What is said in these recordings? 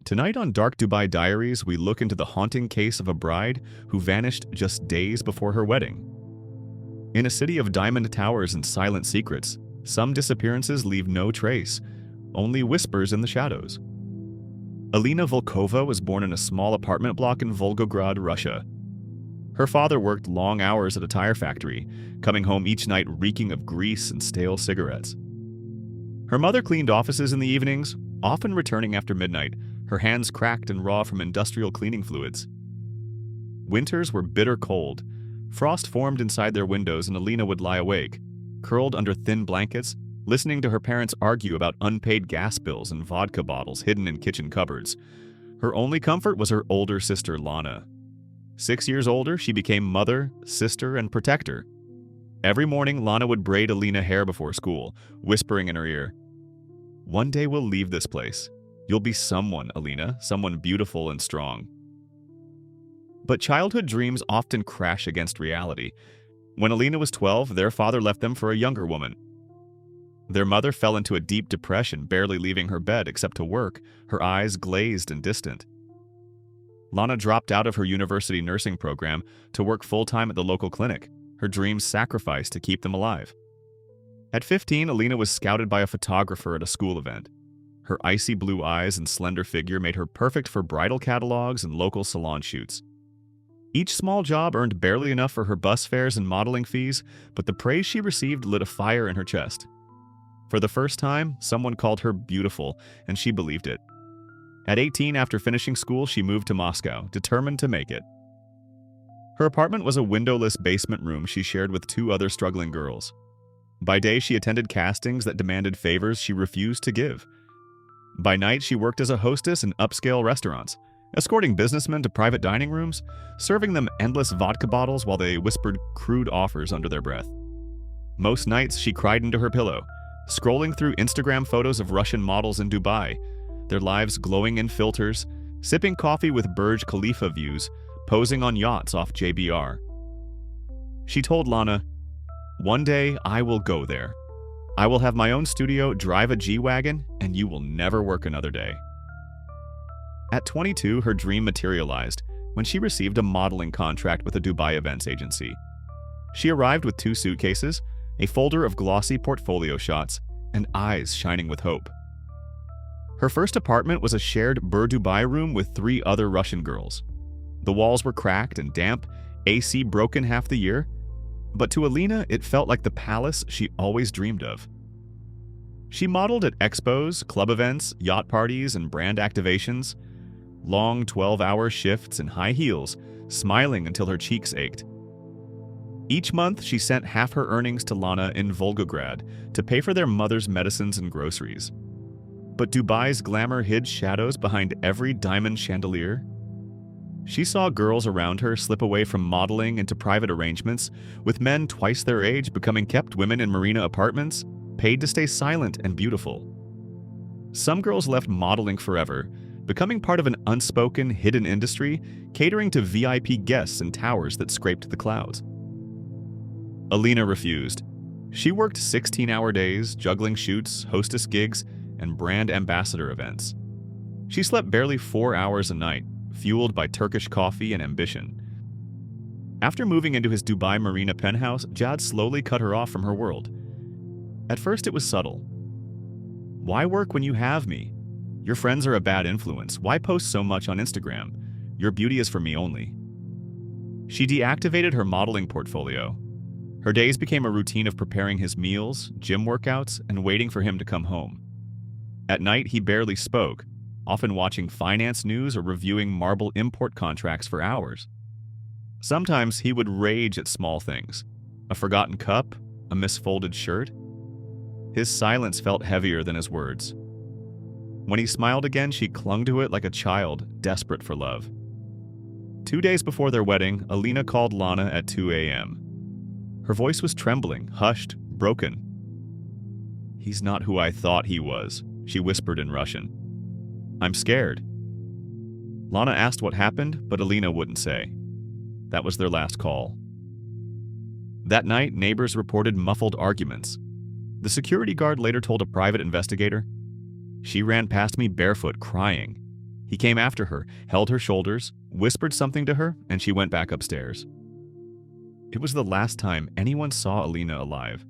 Tonight on Dark Dubai Diaries, we look into the haunting case of a bride who vanished just days before her wedding. In a city of diamond towers and silent secrets, some disappearances leave no trace, only whispers in the shadows. Alina Volkova was born in a small apartment block in Volgograd, Russia. Her father worked long hours at a tire factory, coming home each night reeking of grease and stale cigarettes. Her mother cleaned offices in the evenings, often returning after midnight, her hands cracked and raw from industrial cleaning fluids. Winters were bitter cold. Frost formed inside their windows and Alina would lie awake, curled under thin blankets, listening to her parents argue about unpaid gas bills and vodka bottles hidden in kitchen cupboards. Her only comfort was her older sister, Lana. 6 years older, she became mother, sister, and protector. Every morning, Lana would braid Alina hair before school, whispering in her ear, "One day we'll leave this place. You'll be someone, Alina, someone beautiful and strong." But childhood dreams often crash against reality. When Alina was 12, their father left them for a younger woman. Their mother fell into a deep depression, barely leaving her bed except to work, her eyes glazed and distant. Lana dropped out of her university nursing program to work full-time at the local clinic, her dreams sacrificed to keep them alive. At 15, Alina was scouted by a photographer at a school event. Her icy blue eyes and slender figure made her perfect for bridal catalogs and local salon shoots. Each small job earned barely enough for her bus fares and modeling fees, but the praise she received lit a fire in her chest. For the first time, someone called her beautiful, and she believed it. At 18, after finishing school, she moved to Moscow, determined to make it. Her apartment was a windowless basement room she shared with 2 other struggling girls. By day, she attended castings that demanded favors she refused to give. By night, she worked as a hostess in upscale restaurants, escorting businessmen to private dining rooms, serving them endless vodka bottles while they whispered crude offers under their breath. Most nights, she cried into her pillow, scrolling through Instagram photos of Russian models in Dubai, their lives glowing in filters, sipping coffee with Burj Khalifa views, posing on yachts off JBR. She told Lana, "One day, I will go there. I will have my own studio, drive a G-Wagon, and you will never work another day." At 22, her dream materialized when she received a modeling contract with a Dubai events agency. She arrived with 2 suitcases, a folder of glossy portfolio shots, and eyes shining with hope. Her first apartment was a shared Burj Dubai room with 3 other Russian girls. The walls were cracked and damp, AC broken half the year, but to Alina, it felt like the palace she always dreamed of. She modeled at expos, club events, yacht parties, and brand activations. Long 12-hour shifts in high heels, smiling until her cheeks ached. Each month, she sent half her earnings to Lana in Volgograd to pay for their mother's medicines and groceries. But Dubai's glamour hid shadows behind every diamond chandelier. She saw girls around her slip away from modeling into private arrangements, with men twice their age becoming kept women in Marina apartments, paid to stay silent and beautiful. Some girls left modeling forever, becoming part of an unspoken, hidden industry, catering to VIP guests in towers that scraped the clouds. Alina refused. She worked 16-hour days, juggling shoots, hostess gigs, and brand ambassador events. She slept barely 4 hours a night, fueled by Turkish coffee and ambition. After moving into his Dubai Marina penthouse, Jad slowly cut her off from her world. At first, it was subtle. "Why work when you have me? Your friends are a bad influence. Why post so much on Instagram? Your beauty is for me only." She deactivated her modeling portfolio. Her days became a routine of preparing his meals, gym workouts, and waiting for him to come home. At night, he barely spoke, often watching finance news or reviewing marble import contracts for hours. Sometimes he would rage at small things, a forgotten cup, a misfolded shirt. His silence felt heavier than his words. When he smiled again, she clung to it like a child, desperate for love. 2 days before their wedding, Alina called Lana at 2 a.m. Her voice was trembling, hushed, broken. "He's not who I thought he was," she whispered in Russian. "I'm scared." Lana asked what happened, but Alina wouldn't say. That was their last call. That night, neighbors reported muffled arguments. The security guard later told a private investigator, "She ran past me barefoot, crying. He came after her, held her shoulders, whispered something to her, and she went back upstairs. It was the last time anyone saw Alina alive.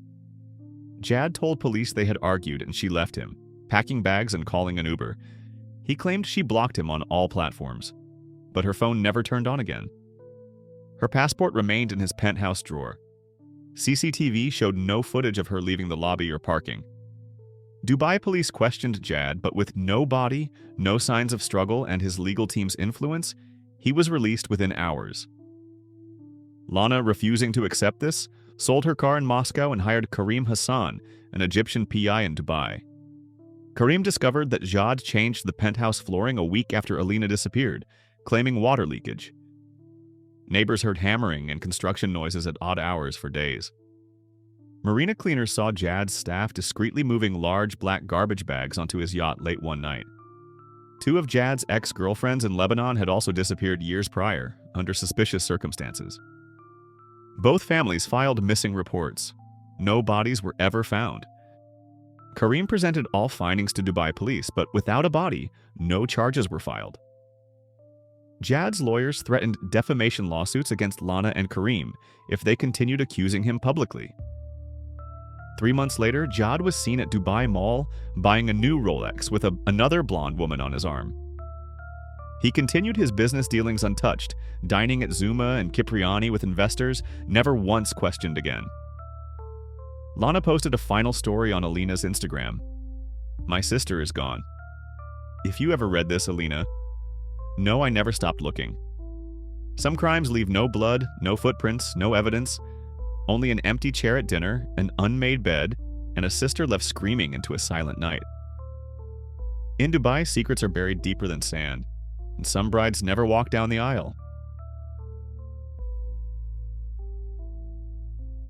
Jad told police they had argued and she left him, packing bags and calling an Uber. He claimed she blocked him on all platforms, but her phone never turned on again. Her passport remained in his penthouse drawer. CCTV showed no footage of her leaving the lobby or parking. Dubai police questioned Jad, but with no body, no signs of struggle, and his legal team's influence, he was released within hours. Lana, refusing to accept this, sold her car in Moscow and hired Karim Hassan, an Egyptian PI in Dubai. Karim discovered that Jad changed the penthouse flooring a week after Alina disappeared, claiming water leakage. Neighbors heard hammering and construction noises at odd hours for days. Marina cleaners saw Jad's staff discreetly moving large black garbage bags onto his yacht late one night. 2 of Jad's ex-girlfriends in Lebanon had also disappeared years prior, under suspicious circumstances. Both families filed missing reports. No bodies were ever found. Karim presented all findings to Dubai police, but without a body, no charges were filed. Jad's lawyers threatened defamation lawsuits against Lana and Karim if they continued accusing him publicly. 3 months later, Jad was seen at Dubai Mall buying a new Rolex with another blonde woman on his arm. He continued his business dealings untouched, dining at Zuma and Cipriani with investors, never once questioned again. Lana posted a final story on Alina's Instagram. "My sister is gone. If you ever read this, Alina, know I never stopped looking. Some crimes leave no blood, no footprints, no evidence, only an empty chair at dinner, an unmade bed, and a sister left screaming into a silent night." In Dubai, secrets are buried deeper than sand, and some brides never walk down the aisle.